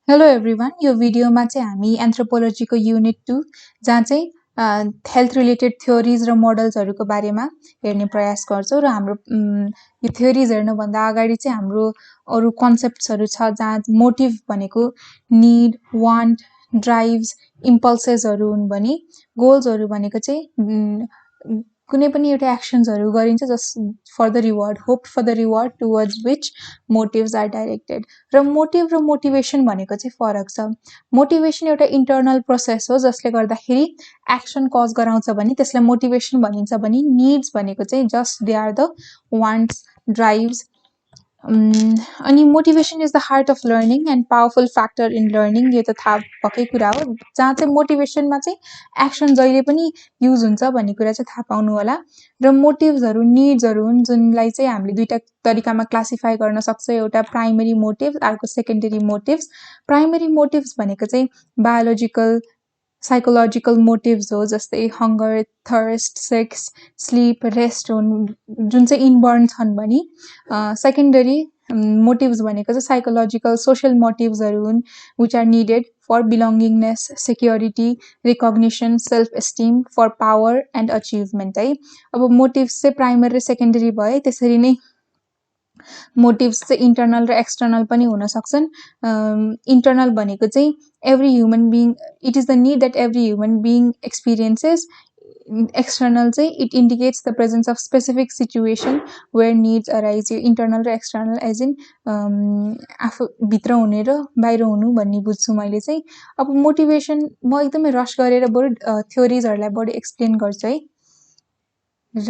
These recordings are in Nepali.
हेलो एभ्रिवान, यो भिडियोमा चाहिँ हामी एन्थ्रोपोलोजीको युनिट 2 जहाँ चाहिँ हेल्थ रिलेटेड थ्योरिज र मोडल्सहरूको बारेमा हेर्ने प्रयास गर्छौँ र हाम्रो यो थ्योरिज हेर्नुभन्दा अगाडि चाहिँ हाम्रो अरू कन्सेप्ट्सहरू छ जहाँ मोटिभ भनेको निड, वान्ट, ड्राइभ्स, इम्पल्सेसहरू हुन् भने गोल्सहरू भनेको चाहिँ कुनै पनि एउटा एक्सन्सहरू गरिन्छ just for the reward, hope for the reward towards which motives are directed. र मोटिभ र मोटिभेसन भनेको चाहिँ फरक छ। मोटिभेसन एउटा इन्टर्नल प्रोसेस हो जसले गर्दाखेरि एक्सन कज गराउँछ भने त्यसलाई मोटिभेसन भनिन्छ भने निड्स भनेको चाहिँ just they are the wants, drives. अनि motivation is the heart of learning and powerful factor in learning, यो त थाहा भएकै कुरा हो। जहाँ चाहिँ मोटिभेसनमा चाहिँ एक्सन जहिले पनि युज हुन्छ भन्ने कुरा चाहिँ थाहा पाउनु होला। र मोटिभ्सहरू निड्सहरू हुन् जुनलाई चाहिँ हामीले दुईटा तरिकामा क्लासिफाई गर्न सक्छौँ, एउटा प्राइमेरी मोटिभ, अर्को सेकेन्डरी मोटिभ्स। प्राइमेरी मोटिभ्स भनेको चाहिँ बायोलोजिकल, साइकोलोजिकल मोटिभ्स हो, जस्तै hunger, thirst, sex, sleep, rest हुन् जुन चाहिँ इनबर्न छन् भने सेकेन्डरी मोटिभ्स भनेको चाहिँ साइकोलोजिकल, सोसियल मोटिभ्सहरू हुन् which are needed for belongingness, security, recognition, self esteem, for power and achievement है। अब मोटिभ्स चाहिँ प्राइमरी र सेकेन्डरी भए, त्यसरी नै मोटिभ्स चाहिँ इन्टर्नल र एक्सटर्नल पनि हुन सक्छन्। इन्टर्नल भनेको चाहिँ every human being, it is the need that every human being experiences. External चाहिँ it indicates the presence of specific situation where needs arise. यो इन्टर्नल र एक्सटर्नल एज इन आफू भित्र हुने र बाहिर हुनु भन्ने बुझ्छु मैले चाहिँ। अब मोटिभेसन म एकदमै रस गरेर बरु थ्योरिजहरूलाई बढी एक्सप्लेन गर्छु है। र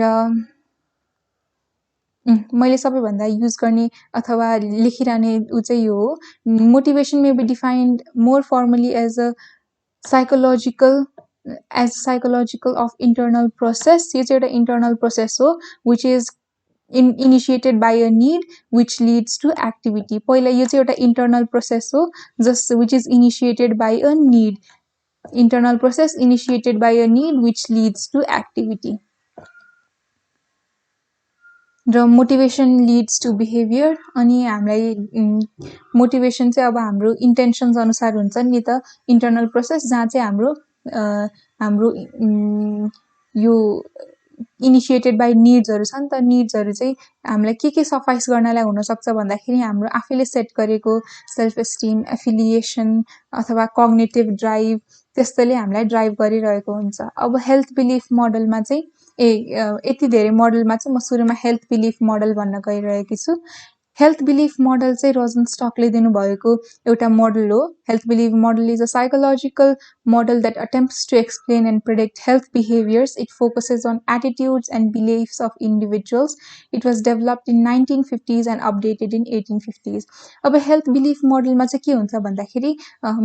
मैले सबैभन्दा युज गर्ने अथवा लेखिरहने ऊ चाहिँ यो हो, motivation may be defined more formally as a psychological of internal process. यो चाहिँ एउटा इन्टर्नल प्रोसेस हो which is initiated by a need which leads to activity. पहिला यो चाहिँ एउटा इन्टर्नल प्रोसेस हो just which is initiated by a need, internal process initiated by a need which leads to activity. र मोटिभेसन लिड्स टु बिहेभियर। अनि हामीलाई मोटिभेसन चाहिँ अब हाम्रो इन्टेन्सन्स अनुसार हुन्छ नि त, इन्टर्नल प्रोसेस जहाँ चाहिँ हाम्रो यो इनिसिएटेड बाई निड्सहरू छ नि त। निड्सहरू चाहिँ हामीलाई के सफाइस गर्नलाई हुनसक्छ भन्दाखेरि हाम्रो आफैले सेट गरेको सेल्फ एस्टिम, एफिलिएसन अथवा कग्नेटिभ ड्राइभ, त्यस्तोले हामीलाई ड्राइभ गरिरहेको हुन्छ। अब हेल्थ बिलिफ मोडलमा चाहिँ यति धेरै मोडलमा चाहिँ म सुरुमा हेल्थ बिलिफ मोडल भन्न गइरहेकी छु। हेल्थ बिलिफ मोडल चाहिँ रोजन स्टकले दिनुभएको एउटा मोडल हो। Health belief model is a psychological model that attempts to explain and predict health behaviors. It focuses on attitudes and beliefs of individuals. It was developed in 1950s and updated in 1850s. अब हेल्थ बिलिफ मोडलमा चाहिँ के हुन्छ भन्दाखेरि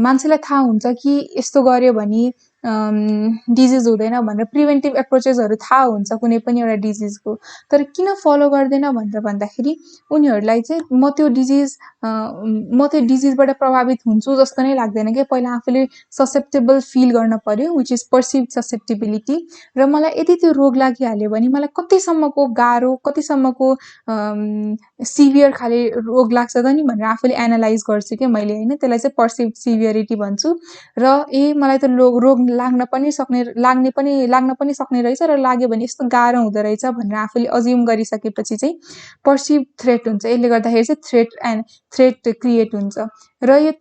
मान्छेलाई थाहा हुन्छ कि यस्तो गर्यो भने डिजिज हुँदैन भनेर प्रिभेन्टिभ एप्रोचेसहरू थाहा हुन्छ कुनै पनि एउटा डिजिजको, तर किन फलो गर्दैन भनेर भन्दाखेरि उनीहरूलाई चाहिँ म त्यो डिजिजबाट प्रभावित हुन्छु जस्तो नै लाग्दैन कि। पहिला आफूले ससेप्टेबल फिल गर्न पर्यो विच इज पर्सिभ्ड ससेप्टेबिलिटी। र मलाई यदि त्यो रोग लागिहाल्यो भने मलाई कतिसम्मको गाह्रो, कतिसम्मको सिभियर खाले रोग लाग्छ त नि भनेर आफूले एनालाइज गर्छु कि मैले होइन, त्यसलाई चाहिँ पर्सिभ्ड सिभियरिटी भन्छु। र मलाई त रोग लाग्न पनि सक्ने रहेछ र लाग्यो भने यस्तो गाह्रो हुँदो रहेछ भनेर आफूले अज्युम गरिसकेपछि चाहिँ पर्सिभ थ्रेट हुन्छ। यसले गर्दाखेरि चाहिँ थ्रेट क्रिएट हुन्छ। र यो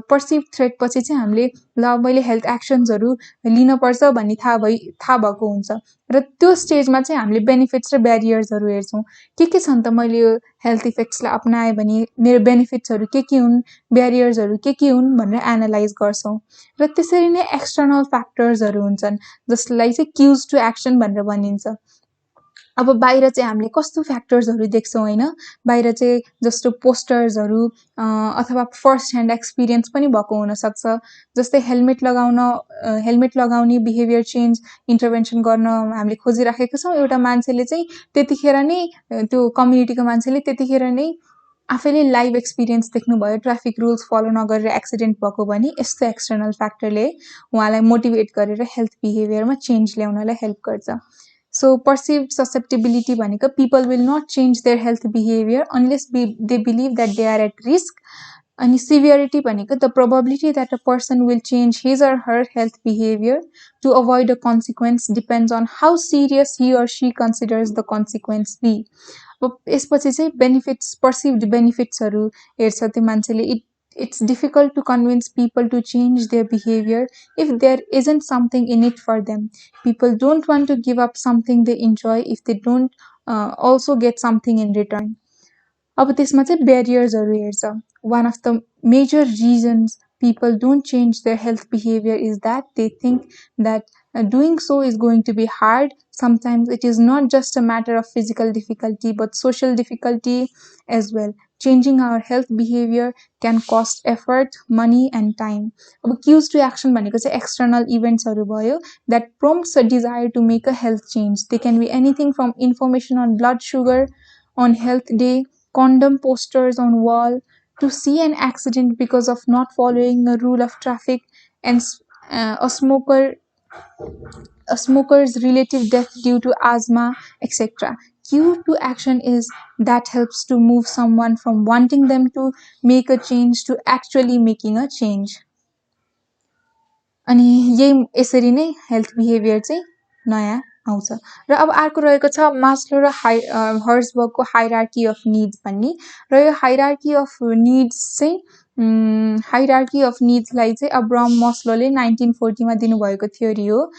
पर्सिभ थ्रेट पछि चाहिँ हामीले ल मैले हेल्थ एक्सन्सहरू लिनुपर्छ भन्ने थाहा भएको हुन्छ। र त्यो स्टेजमा चाहिँ हामीले बेनिफिट्स र ब्यारियर्सहरू हेर्छौँ। के छन् त, मैले यो हेल्थ इफेक्ट्सलाई अपनाएँ भने मेरो बेनिफिट्सहरू के हुन्, ब्यारियर्सहरू के हुन् भनेर एनालाइज गर्छौँ। र त्यसरी नै एक्सटर्नल फ्याक्टर्सहरू हुन्छन् जसलाई चाहिँ क्युज टु एक्सन भनेर भनिन्छ। अब बाहिर चाहिँ हामीले कस्तो फ्याक्टर्सहरू देख्छौँ होइन, बाहिर चाहिँ जस्तो पोस्टर्सहरू अथवा फर्स्ट ह्यान्ड एक्सपिरियन्स पनि भएको हुनसक्छ। जस्तै हेलमेट लगाउने बिहेभियर चेन्ज इन्टरभेन्सन गर्न हामीले खोजिराखेका छौँ। एउटा मान्छेले चाहिँ त्यतिखेर नै, त्यो कम्युनिटीको मान्छेले त्यतिखेर नै आफैले लाइभ एक्सपिरियन्स देख्नुभयो, ट्राफिक रुल्स फलो नगरेर एक्सिडेन्ट भएको भने यस्तो एक्सटर्नल फ्याक्टरले उहाँलाई मोटिभेट गरेर हेल्थ बिहेभियरमा चेन्ज ल्याउनलाई हेल्प गर्छ। So perceived susceptibility भनेको people will not change their health behavior unless they believe that they are at risk. अनि severity भनेको the probability that a person will change his or her health behavior to avoid a consequence depends on how serious he or she considers the consequence be. अब यसपछि चाहिँ बेनिफिट्स पर्सिभ्ड बेनिफिट्सहरू हेर्छ त्यो मान्छेले it's difficult to convince people to change their behavior if there isn't something in it for them. People don't want to give up something they enjoy if they don't also get something in return. अब त्यसमा चाहिँ ब्यारियर्सहरू हेर्छ. One of the major reasons people don't change their health behavior is that they think that doing so is going to be hard. Sometimes it is not just a matter of physical difficulty but social difficulty as well. Changing our health behavior can cost effort, money and time. अब cues to action भनेको चाहिँ external eventsहरू भयो that prompts a desire to make a health change. They can be anything from information on blood sugar on health day, condom posters on wall, to see an accident because of not following a rule of traffic, and a smoker's relative death due to asthma, etc. Cue to action is that helps to move someone from wanting them to make a change to actually making a change. अनि यही यसरी नै हेल्थ बिहेभियर चाहिँ नयाँ आउँछ. र अब अर्को रहेको छ मास्लो र हर्सबर्गको हायरार्की अफ निड्स भन्ने. र यो हायरार्की अफ निड्स चाहिँ हायरार्की अफ निड्सलाई चाहिँ अब्राहम मास्लोले 1940 मा दिनुभएको थ्योरी हो.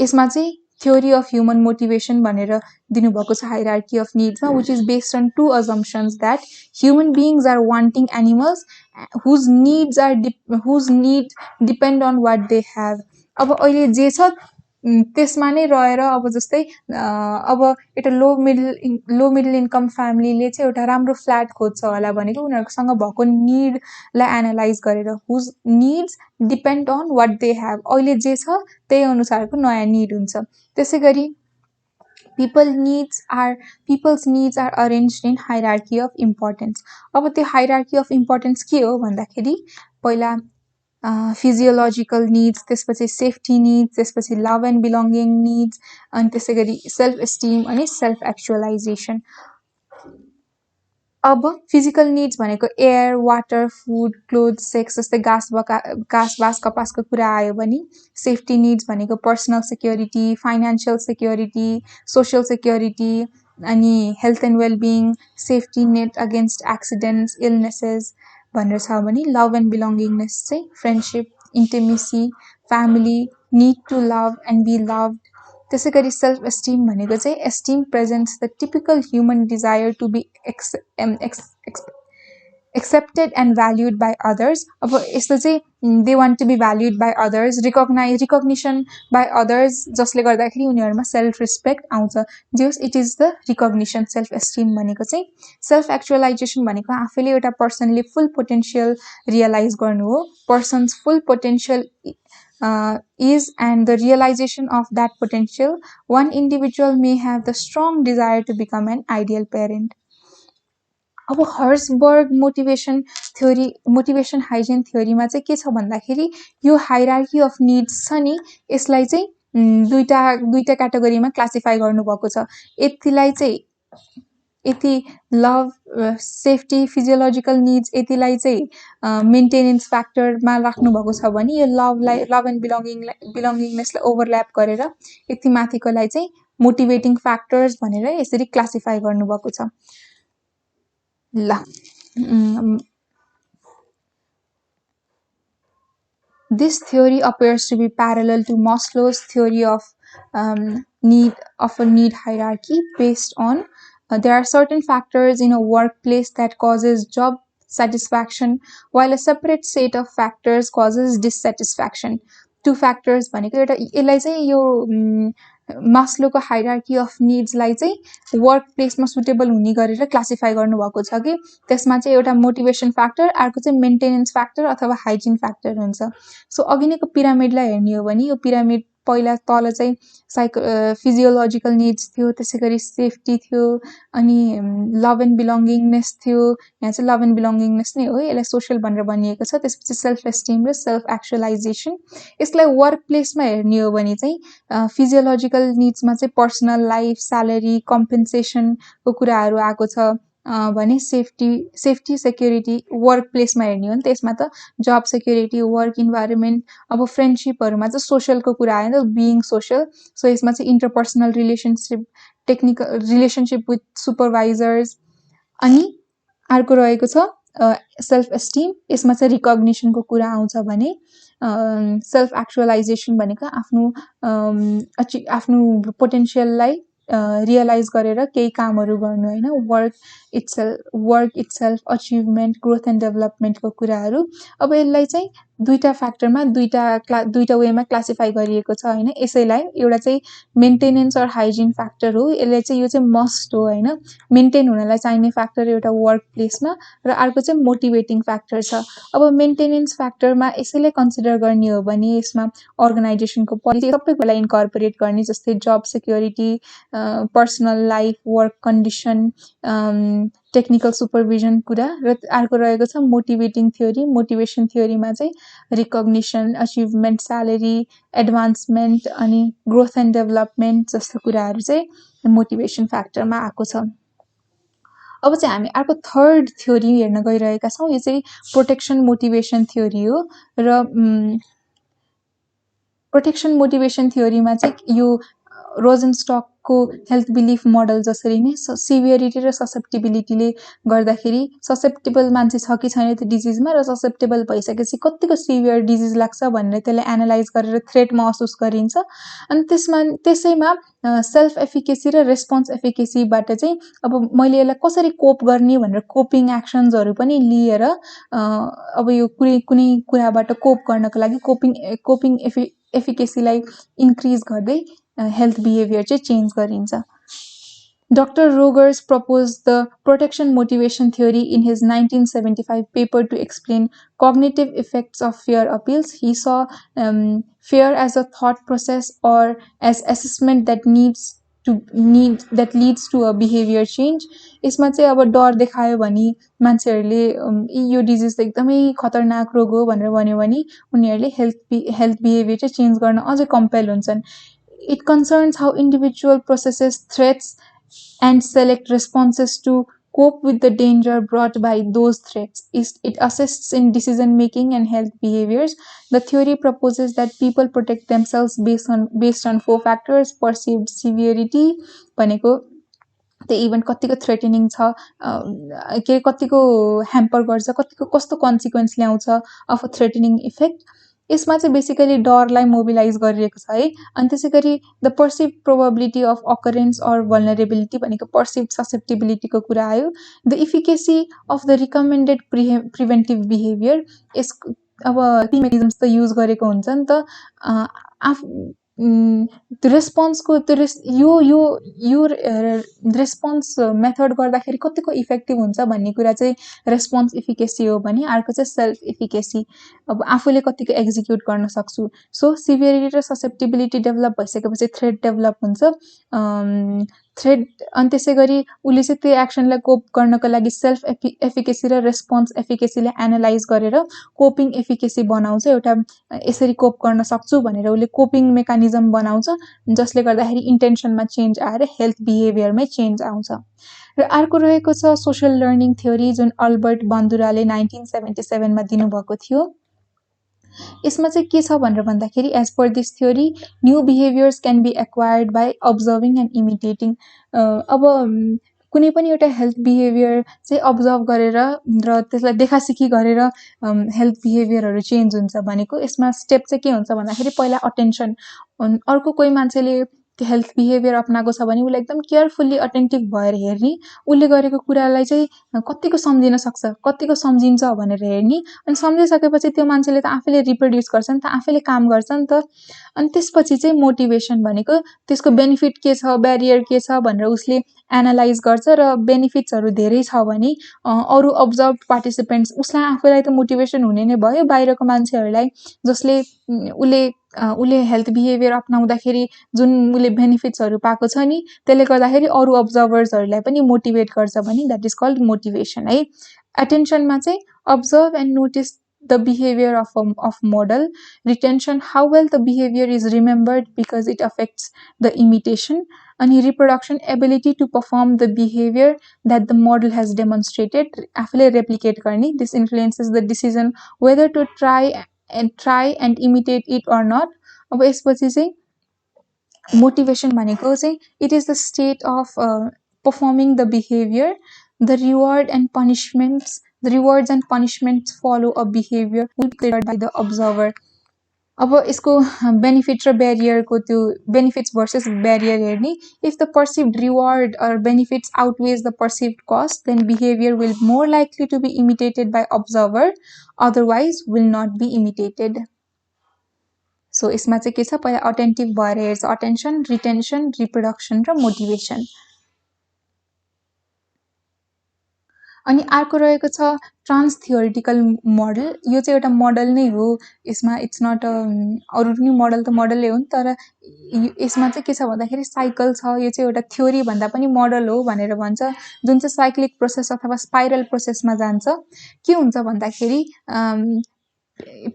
यसमा चाहिँ theory of human motivation भनेर दिनुभएको छ hierarchy of needs मा, which is based on two assumptions that human beings are wanting animals whose needs depend on what they have. अब अहिले जे छ त्यसमा नै रहेर अब जस्तै अब एउटा लो मिडल इन्कम फ्यामिलीले चाहिँ एउटा राम्रो फ्ल्याट खोज्छ होला भनेको उनीहरुसँग भएको नीडलाई एनालाइज गरेर whose needs depend on what they have. अहिले जे छ त्यही अनुसारको नयाँ नीड हुन्छ. त्यसैगरी people's needs are arranged in hierarchy of importance. अब त्यो hierarchy of importance के हो भन्दाखेरि पहिला physiological needs, त्यसपछि safety needs, त्यसपछि love and belonging needs, अनि त्यसैगरी self esteem अनि self actualization. अब फिजिकल निड्स भनेको air, water, food, cloth, sex जस्तै घाँस बास कपासको कुरा आयो भने सेफ्टी निड्स भनेको personal security, financial security, social security अनि health and wellbeing, safety net against accidents, illnesses भनेर छ भने लभ एन्ड बिलोङ्गिङनेस चाहिँ friendship, intimacy, family, need to love and be loved. त्यसैगरी सेल्फ एस्टिम भनेको चाहिँ esteem presents the typical human desire to be accepted and valued by others. अब यस्तो चाहिँ they want to be valued by others, recognition by others, जसले गर्दाखेरि उनीहरुमा सेल्फ रेस्पेक्ट आउँछ. जस it is the recognition. Self esteem भनेको चाहिँ सेल्फ एक्चुअलाइजेसन भनेको आफैले एउटा पर्सनले फुल पोटेन्शियल रियलाइज गर्नु हो. Persons full potential is and the realization of that potential. One individual may have the strong desire to become an ideal parent. अब हर्सबर्ग मोटिभेसन हाइजिन थ्योरीमा चाहिँ के छ भन्दाखेरि यो हायरार्की अफ निड्स छ नि यसलाई चाहिँ दुईटा क्याटेगोरीमा क्लासिफाई गर्नुभएको छ. यतिलाई चाहिँ यति लभ, सेफ्टी, फिजियोलोजिकल निड्स यतिलाई चाहिँ मेन्टेनेन्स फ्याक्टरमा राख्नु भएको छ भने यो लभ एन्ड बिलोङ्गिङनेसलाई ओभरल्याप गरेर यति माथिकोलाई चाहिँ मोटिभेटिङ फ्याक्टर्स भनेर यसरी क्लासिफाई गर्नुभएको छ. ल this theory appears to be parallel to Maslow's theory of a need hierarchy based on there are certain factors in a workplace that causes job satisfaction while a separate set of factors causes dissatisfaction. Two factors भनेको एउटा यसलाई चाहिँ यो मास्लोको हायरार्की अफ निड्सलाई चाहिँ वर्क प्लेसमा सुटेबल हुने गरेर क्लासिफाई गर्नुभएको छ कि त्यसमा चाहिँ एउटा मोटिभेसन फ्याक्टर, अर्को चाहिँ मेन्टेनेन्स फ्याक्टर अथवा हाइजिन फ्याक्टर हुन्छ. सो अघि नैको पिरामिडलाई हेर्ने हो भने यो पिरामिड पहिला तल चाहिँ फिजियोलोजिकल निड्स थियो, त्यसैगरी सेफ्टी थियो, अनि लभ एन्ड बिलोङ्गिङनेस थियो. यहाँ चाहिँ लभ एन्ड बिलोङ्गिङनेस नै हो, यसलाई सोशल भनेर भनिएको छ. त्यसपछि सेल्फ एस्टिम र सेल्फ एक्चुअलाइजेसन. यसलाई वर्क प्लेसमा हेर्ने हो भने चाहिँ फिजियोलोजिकल निड्समा चाहिँ पर्सनल लाइफ, स्यालेरी, कम्पेन्सेसनको कुराहरू आएको छ. भने सेफ्टी सेक्युरिटी वर्क प्लेसमा हेर्ने हो नि त्यसमा त जब सेक्युरिटी वर्क इन्भाइरोमेन्ट अब फ्रेन्डशिपहरुमा चाहिँ सोशलको कुरा आयो नि त बिइङ सोशल सो यसमा चाहिँ interpersonal relationship technical relationship with सुपरभाइजर्स अनि अर्को रहेको छ सेल्फ एस्टिम यसमा चाहिँ रिकग्निसनको कुरा आउँछ भने सेल्फ एक्चुअलाइजेसन भनेको आफ्नो पोटेन्शियललाई रियलाइज गरेर केही कामहरु गर्नु हैन work itself achievement growth and डेभलपमेन्टको कुराहरु अब यसलाई चाहिँ दुईटा फ्याक्टरमा दुईटा वेमा क्लासिफाई गरिएको छ हैन यसैलाई एउटा चाहिँ मेन्टेनेन्स अर हाइजिन फ्याक्टर हो यसले चाहिँ यो चाहिँ मस्ट हो हैन मेन्टेन हुनलाई चाहिने फ्याक्टर एउटा वर्क प्लेसमा र अर्को चाहिँ मोटिभेटिङ फ्याक्टर छ अब मेन्टेनेन्स फ्याक्टरमा यसैले कन्सिडर गर्ने हो भने यसमा अर्गनाइजेसनको पोलिसी सबैलाई इन्कर्पोरेट गर्ने जस्तै जब security personal life work condition technical supervision कुरा र अर्को रहेको छ मोटिभेटिङ थ्योरी मोटिभेसन थ्योरीमा चाहिँ रिकग्निसन अचिभमेन्ट स्यालेरी एडभान्समेन्ट अनि ग्रोथ एन्ड डेभलपमेन्ट जस्तो कुराहरु चाहिँ मोटिभेसन फ्याक्टरमा आएको छ अब चाहिँ हामी अर्को थर्ड थ्योरी हेर्न गइरहेका छौं यो चाहिँ प्रोटेक्सन मोटिभेसन थ्योरी हो र प्रोटेक्सन मोटिभेसन थ्योरीमा चाहिँ यो रोजनस्टकको हेल्थ बिलिफ मोडल जसरी नै सिभियरिटी र ससेप्टिबिलिटीले गर्दाखेरि ससेप्टेबल मान्छे छ कि छैन त्यो डिजिजमा र ससेप्टेबल भइसकेपछि कतिको सिभियर डिजिज लाग्छ भनेर त्यसलाई एनालाइज गरेर थ्रेट महसुस गरिन्छ अनि त्यसैमा सेल्फ एफिकेसी र रेस्पोन्स एफिकेसीबाट चाहिँ अब मैले यसलाई कसरी कोप गर्ने भनेर कोपिङ एक्सन्सहरु पनि लिएर अब यो कुनै कुराबाट कोप गर्नको लागि कोपिङ एफिकेसीलाई इन्क्रिज गर्दै health behavior change गरिन्छ Dr. Rogers proposed the protection motivation theory in his 1975 paper to explain cognitive effects of fear appeals. He saw fear as a thought process or as assessment that leads to a behavior change. यसमा चाहिँ अब डर देखायो भने मान्छेहरुले यो डिजिज एकदमै खतरनाक रोग हो भनेर भन्यो भने उनीहरुले हेल्थ बिहेभियर चाहिँ चेन्ज गर्न अझै कम्पेल हुन्छन् It concerns how individual processes threats and select responses to cope with the danger brought by those threats. It assists in decision making and health behaviors. The theory proposes that people protect themselves based on 4 factors: perceived severity, भनेको त्यो इभेन्ट कतिको थ्रेटनिङ छ के कतिको ह्याम्पर गर्छ कतिको कस्तो कन्सिक्वेन्स ल्याउँछ अफ अ थ्रेटनिङ इफेक्ट यसमा चाहिँ बेसिकली डरलाई मोबिलाइज गरिएको छ है अनि त्यसैगरी the perceived probability of occurrence or vulnerability भनेको पर्सिभड ससेप्टिबिलिटीको कुरा आयो the efficacy of the recommended preventive behaviour यस अब मेकानिजम्स त युज गरेको हुन्छ नि त रेस्पोन्सको यो रेस्पोन्स मेथड गर्दाखेरि कतिको इफेक्टिभ हुन्छ भन्ने कुरा चाहिँ रेस्पोन्स इफिकेसी हो भने अर्को चाहिँ सेल्फ इफिकेसी अब आफूले कतिको एक्जिक्युट गर्न सक्छु सो सिभियरिटी र ससेप्टिबिलिटी डेभलप भइसकेपछि थ्रेट डेभलप हुन्छ थ्रेट अनि त्यसैगरी उले चाहिँ त्यो एक्सनलाई कोप गर्नको लागि सेल्फ एफिकेसी र रेस्पोन्स एफिकेसीले एनालाइज गरेर कोपिङ एफिकेसी बनाउँछ एउटा यसरी कोप गर्न सक्छु भनेर उले कोपिङ मेकानिजम बनाउँछ जसले गर्दाखेरि इन्टेन्सनमा चेन्ज आएर हेल्थ बिहेभियरमै चेन्ज आउँछ र अर्को रहेको छ सोशल लर्निङ थ्योरी जुन अल्बर्ट बान्दुराले 1977 मा दिनुभएको थियो यसमा चाहिँ के छ भनेर भन्दाखेरि as per this theory new behaviours can be acquired by observing and imitating अब कुनै पनि एउटा हेल्थ बिहेभियर चाहिँ अब्जर्भ गरेर र त्यसलाई देखासिखी गरेर हेल्थ बिहेभियरहरु चेन्ज हुन्छ भनेको यसमा स्टेप चाहिँ के हुन्छ भन्दाखेरि पहिला अटेन्सन अर्को कोही मान्छेले त्यो हेल्थ बिहेभियर अपनाएको छ भने उले एकदम केयरफुल्ली अटेन्टिभ भएर हेर्ने उले गरेको कुरालाई चाहिँ कतिको सम्झिन सक्छ कतिको सम्झिन्छ भनेर हेर्ने अनि सम्झिसकेपछि त्यो मान्छेले त आफैले रिप्रोड्युस गर्छ नि त आफैले काम गर्छ नि त अनि त्यसपछि चाहिँ मोटिभेसन भनेको त्यसको बेनिफिट के छ ब्यारियर के छ भनेर उसले एनालाइज गर्छ र बेनिफिट्सहरु धेरै छ भने अरु अब्जर्भड पार्टिसिपेन्ट्स उसलाई आफैलाई त मोटिभेसन हुने नै भयो बाहिरको मान्छेहरुलाई जसले उले हेल्थ बिहेभियर अपनाउँदाखेरि जुन उले बेनिफिट्सहरु पाएको छ नि त्यसले गर्दाखेरि अरु अब्जर्भर्सहरुलाई पनि मोटिभेट गर्छ भने दैट इज कॉल्ड मोटिभेसन है अटेन्सनमा चाहिँ observe and notice the behavior of model. Retention, how well the behavior is remembered because it affects the imitation. And reproduction, ability to perform the behavior that the model has demonstrated. आफूले replicate गर्ने, this influences the decision whether to try and imitate it or not. अब यसपछि चाहिँ motivation भनेको चाहिँ it is the state of performing the behavior. The rewards and punishments follow a behavior by the observer. अब यसको बेनिफिट र ब्यारियरको त्यो बेनिफिट्स भर्सेस ब्यारियर हेर्ने. If the perceived reward or benefits outweighs the perceived cost, then behavior will more likely to be imitated by observer, otherwise will not be imitated. So यसमा चाहिँ के छ, पहिला अटेन्टिभ भएर हेर्छ, अटेन्सन, रिटेन्सन, रिप्रोडक्सन र मोटिभेसन. अनि अर्को रहेको छ ट्रान्स थियोरिटिकल मोडल. यो चाहिँ एउटा मोडल नै हो, यसमा इट्स नट अरू पनि मोडल त मोडलै हो नि, तर यसमा चाहिँ के छ भन्दाखेरि साइकल छ. यो चाहिँ एउटा थ्योरी भन्दा पनि मोडल हो भनेर भन्छ, जुन चाहिँ साइक्लिक प्रोसेस अथवा स्पाइरल प्रोसेसमा जान्छ. के हुन्छ भन्दाखेरि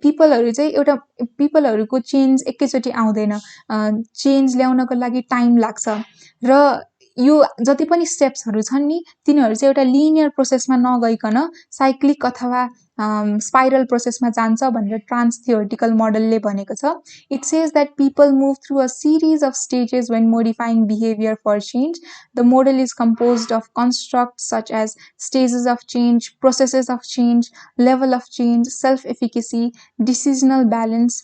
पिपलहरू चाहिँ एउटा पिपलहरूको चेन्ज एकैचोटि आउँदैन, चेन्ज ल्याउनको लागि टाइम लाग्छ. र यो जति पनि स्टेप्सहरू छन् नि, तिनीहरू चाहिँ एउटा लिनियर प्रोसेसमा नगइकन साइक्लिक अथवा स्पाइरल प्रोसेसमा जान्छ भनेर ट्रान्स थियोरिटिकल मोडलले भनेको छ. It says that people move through a series of stages when modifying behavior for change. The model is composed of constructs such as stages of change, processes of change, level of change, self-efficacy, decisional balance.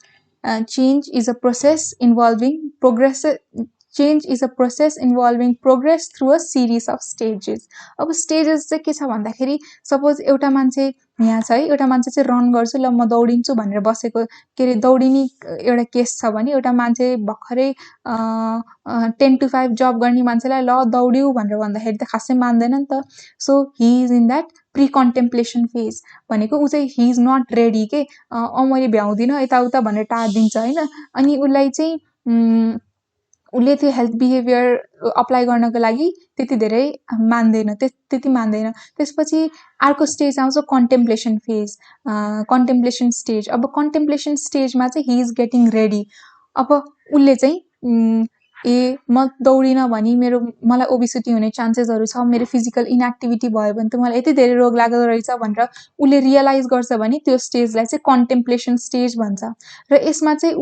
Change is a process involving progress through a series of stages. अब स्टेजेस चाहिँ के छ भन्दाखेरि सपोज एउटा मान्छे यहाँ छ है, एउटा मान्छे चाहिँ रन गर्छु ल म दौडिन्छु भनेर बसेको, के अरे दौडिने एउटा केस छ भने, एउटा मान्छे भर्खरै 10 to 5 जब गर्ने मान्छेलाई ल दौड्यौ भनेर भन्दाखेरि त खासै मान्दैन नि त. So he is in that precontemplation phase भनेको ऊ चाहिँ हि इज नट रेडी के, मैले भ्याउँदिनँ यताउता भनेर टारिदिन्छ होइन. अनि उसलाई चाहिँ उसले त्यो हेल्थ बिहेभियर अप्लाई गर्नको लागि त्यति धेरै मान्दैन, त्यति मान्दैन. त्यसपछि अर्को स्टेज आउँछ कन्टेम्प्लेसन फेज, कन्टेम्प्लेसन स्टेज. अब कन्टेम्प्लेसन स्टेजमा चाहिँ हि इज गेटिङ रेडी. अब उसले चाहिँ म दौडिनँ भने मलाई ओबिसिटी हुने चान्सेसहरू छ, मेरो फिजिकल इनएक्टिभिटी भयो भने त मलाई यति धेरै रोग लाग्दो रहेछ भनेर उसले रियलाइज गर्छ भने त्यो स्टेजलाई चाहिँ कन्टेम्प्लेसन स्टेज भन्छ. र यसमा चाहिँ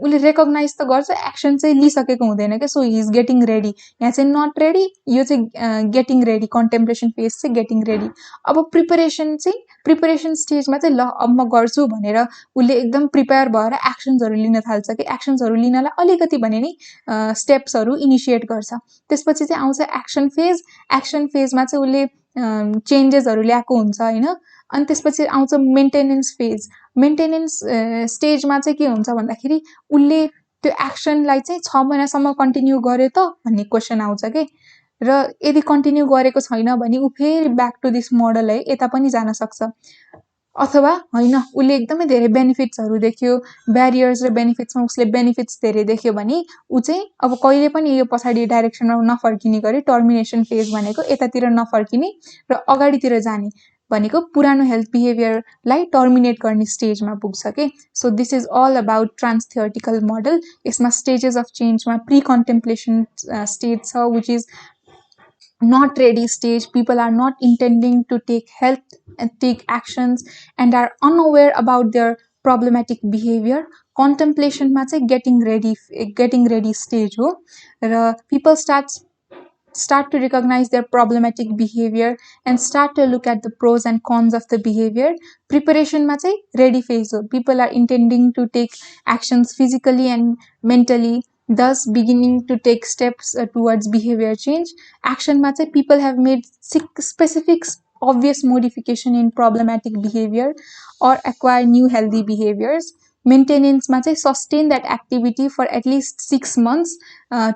उसले रेकग्नाइज त गर्छ, एक्सन चाहिँ लिइसकेको हुँदैन क्या. So he is getting ready. यहाँ चाहिँ नट रेडी, यो चाहिँ गेटिङ रेडी. कन्टेम्प्लेसन फेज चाहिँ गेटिङ रेडी. अब प्रिपरेसन स्टेजमा चाहिँ ल अब म गर्छु भनेर उसले एकदम प्रिपेयर भएर एक्सन्सहरू लिन थाल्छ कि एक्सन्सहरू लिनलाई अलिकति भने नि स्टेप्सहरू इनिसिएट गर्छ. त्यसपछि चाहिँ आउँछ एक्सन फेज. एक्सन फेजमा चाहिँ उसले चेन्जेसहरू ल्याएको हुन्छ होइन. अनि त्यसपछि आउँछ मेन्टेनेन्स फेज. मेन्टेनेन्स स्टेजमा चाहिँ के हुन्छ भन्दाखेरि उसले त्यो एक्सनलाई चाहिँ 6 महिनासम्म कन्टिन्यू गर्यो त भन्ने क्वेसन आउँछ कि. र यदि कन्टिन्यू गरेको छैन भने ऊ फेरि ब्याक टु दिस मोडल है यता पनि जान सक्छ. अथवा होइन उसले एकदमै धेरै बेनिफिट्सहरू देख्यो, ब्यारियर्स र बेनिफिट्समा उसले बेनिफिट्स धेरै देख्यो भने ऊ चाहिँ अब कहिले पनि यो पछाडि डाइरेक्सनमा नफर्किने गरी टर्मिनेसन फेज भनेको यतातिर नफर्किने र अगाडितिर जाने भनेको पुरानो हेल्थ बिहेभियरलाई टर्मिनेट गर्ने स्टेजमा पुग्छ के. So this is all about transtheoretical model. यसमा स्टेजेस अफ चेन्जमा प्री कन्टेम्प्लेसन स्टेज छ, which is not ready stage. People are not intending to take help and take actions and are unaware about their problematic behavior. Contemplation ma chai getting ready stage ho. People start to recognize their problematic behavior and start to look at the pros and cons of the behavior. Preparation ma chai ready phase ho. People are intending to take actions physically and mentally, thus beginning to take steps towards behavior change. Action ma chai people have made specific obvious modification in problematic behavior or acquire new healthy behaviors. Maintenance ma chai sustain that activity for at least 6 months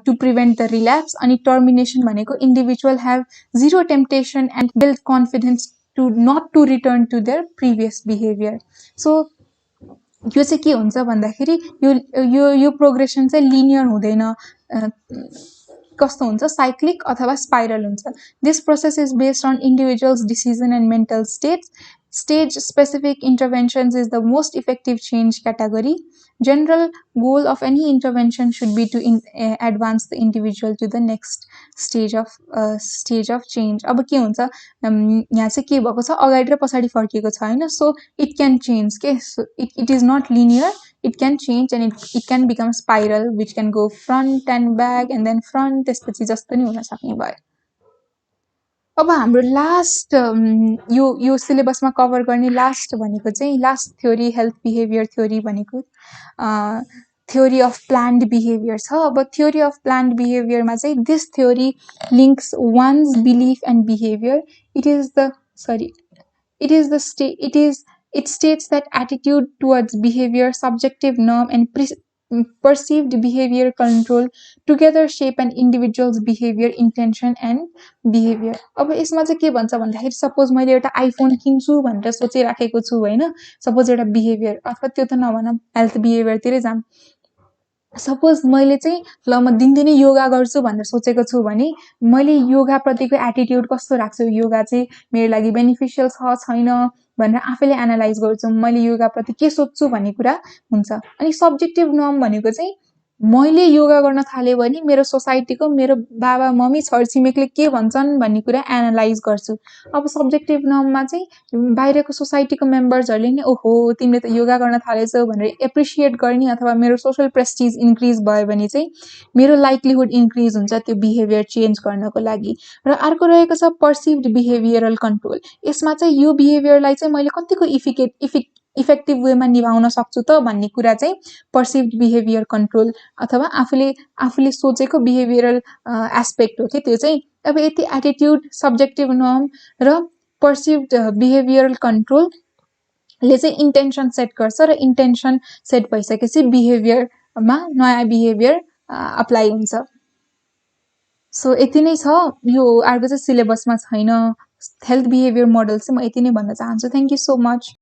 to prevent the relapse. Ani termination bhaneko individual have zero temptation and build confidence to not to return to their previous behavior. So यो चाहिँ के हुन्छ भन्दाखेरि यो प्रोग्रेसन चाहिँ लिनियर हुँदैन, कस्तो हुन्छ साइक्लिक अथवा स्पाइरल हुन्छ. This process is based on individuals decision and mental states. Stage specific interventions is the most effective change category. General goal of any intervention should be to advance the individual to the next stage of change. अब के हुन्छ यहाँ चाहिँ के भएको छ अगाडि र पछाडि फर्किएको छ हैन सो it can change के so it is not linear, it can change and it can become spiral which can go front and back and then front त्यसपछि जस्तो नि हुन सक्ने भयो. अब हाम्रो लास्ट यो सिलेबसमा कभर गर्ने लास्ट भनेको चाहिँ last theory health behaviour theory भनेको theory of planned behavior छ. अब theory of planned behavior मा चाहिँ this theory links one's belief and behavior. It states that attitude towards behavior, subjective norm and perceived behavior control together shape an individual's behavior, intention and behavior. अब यसमा चाहिँ के भन्छ भन्दाखेरि सपोज मैले एउटा आइफोन किन्छु भनेर सोचिराखेको छु हैन सपोज एउटा बिहेभियर अथवा त्यो त नभनौं हेल्थ बिहेभियर तिरै जाम सपोज मैले चाहिँ ल म दिनदिनै योगा गर्छु भनेर सोचेको छु भने मैले योगा प्रतिको एटिट्युड कस्तो राख्छु योगा चाहिँ मेरो लागि बेनिफिशियल छ छैन भनेर आफैले एनालाइज गर्छु मैले योगा प्रति के सोच्छु भन्ने कुरा हुन्छ अनि सब्जेक्टिभ नर्म भनेको चाहिँ मैले योगा गर्न थाले भने मेरो सोसाइटीको मेरो बाबा मम्मी छरछिमेकले के भन्छन् भन्ने कुरा एनालाइज गर्छु अब सब्जेक्टिभ नर्ममा चाहिँ बाहिरको सोसाइटीको मेम्बर्सहरुले नि ओहो तिमीले त योगा गर्न थालेछौ भनेर एप्रिशिएट गर्ने अथवा मेरो सोशल प्रेस्टिज इन्क्रिज भयो भने चाहिँ मेरो लाइक्लीहुड इन्क्रिज हुन्छ त्यो बिहेभियर चेन्ज गर्नको लागि र अर्को रहेको छ पर्सिभ्ड बिहेभियरल कन्ट्रोल यसमा चाहिँ यो बिहेभियरलाई चाहिँ मैले कतिको इफेक्टिभ वेमा निभाउन सक्छु त भन्ने कुरा चाहिँ पर्सिभ्ड बिहेभियर कन्ट्रोल अथवा आफूले सोचेको बिहेभियरल एस्पेक्ट हो के त्यो चाहिँ अब यति एटिट्युड सब्जेक्टिभ नर्म र पर्सिभ्ड बिहेभियरल कन्ट्रोल ले चाहिँ इन्टेन्सन सेट गर्छ र इन्टेन्सन सेट भइसकेपछि बिहेभियरमा नयाँ बिहेभियर अप्लाई हुन्छ सो यति नै छ यो अर्को चाहिँ सिलेबसमा छैन हेल्थ बिहेभियर मोडल चाहिँ म यति नै भन्न चाहन्छु थ्यांक यू सो मच